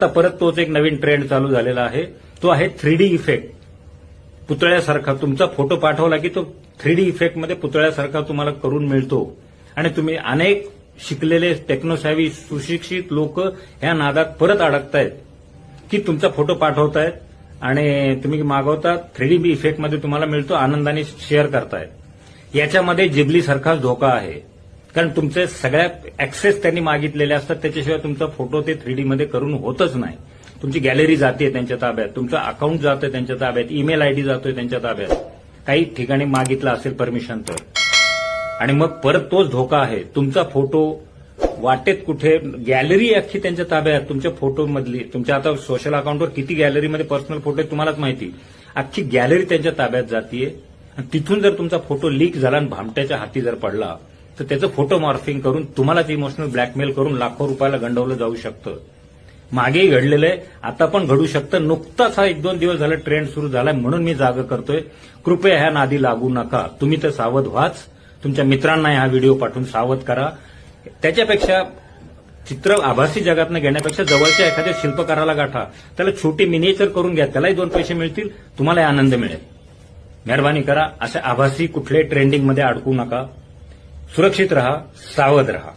आता परत तोच एक नवीन ट्रेंड चालू झालेला आहे, तो आहे 3D इफेक्ट. पुतळ्यासारखा तुमचा फोटो पाठवला की तो 3D इफेक्टमध्ये पुतळ्यासारखा तुम्हाला करून मिळतो. आणि तुम्ही अनेक शिकलेले टेक्नोसॅव्ही सुशिक्षित लोक ह्या नादात परत अडकतायत की तुमचा फोटो पाठवतायत आणि तुम्ही मागवता 3D इफेक्टमध्ये तुम्हाला मिळतो, आनंदाने शेअर करतायत. याच्यामध्ये जिबलीसारखाच धोका आहे, कारण तुमचे सगळ्या ऍक्सेस त्यांनी मागितलेले असतात, त्याच्याशिवाय तुमचा फोटो ते 3D मध्ये करून होतच नाही. तुमची गॅलरी जाते त्यांच्या ताब्यात, तुमचं अकाउंट जातोय त्यांच्या ताब्यात, ईमेल आयडी जातोय त्यांच्या ताब्यात, काही ठिकाणी मागितलं असेल परमिशन तर. आणि मग परत तोच धोका आहे, तुमचा फोटो वाटेत कुठे गॅलरी अख्खी त्यांच्या ताब्यात, तुमच्या फोटोमधली, तुमच्या आता सोशल अकाउंटवर किती गॅलरीमध्ये पर्सनल फोटो आहेत तुम्हालाच माहिती, अख्खी गॅलरी त्यांच्या ताब्यात जातीये. आणि तिथून जर तुमचा फोटो लीक झाला आणि भामट्याच्या हाती जर पडला तर त्याचं फोटो मॉर्फिंग करून तुम्हालाच इमोशनल ब्लॅकमेल करून लाखो रुपयाला गंडवलं जाऊ शकतं. मागेही घडलेलं आहे, आता पण घडू शकतं. नुकताच हा 1-2 दिवस झाला ट्रेंड सुरू झालाय, म्हणून मी जागा करतोय. कृपया ह्या नादी लागू नका. तुम्ही तर सावध व्हाच, तुमच्या मित्रांना हा व्हिडिओ पाठवून सावध करा. त्याच्यापेक्षा चित्र आभासी जगातनं घेण्यापेक्षा जवळच्या एखाद्या शिल्पकाराला गाठा, त्याला छोटी मिनिएचर करून घ्या, त्यालाही 2 पैसे मिळतील, तुम्हालाही आनंद मिळेल. मेहरबानी करा, अशा आभासी कुठल्याही ट्रेंडिंगमध्ये अडकू नका. सुरक्षित रहा, सावध रहा.